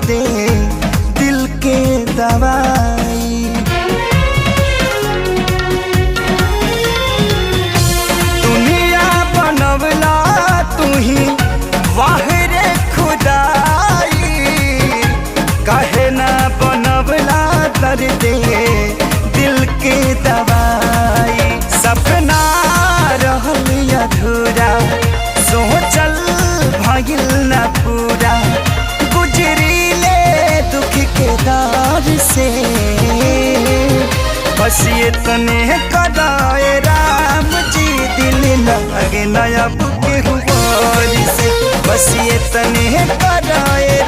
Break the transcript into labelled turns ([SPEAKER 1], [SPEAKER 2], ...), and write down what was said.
[SPEAKER 1] दे दिल के दवाई। दुनिया बनवला तू ही वाह रे खुदाई, काहे ना बनवला दर्द दिल के दवाई। सपना रहल अधूरा सोचल भइल न पूरा, गुजरीले दुख के दौर से। बस ये तने कदाए राम जी दिल लगे नया बुके हुआ से। बस ये तने कदाए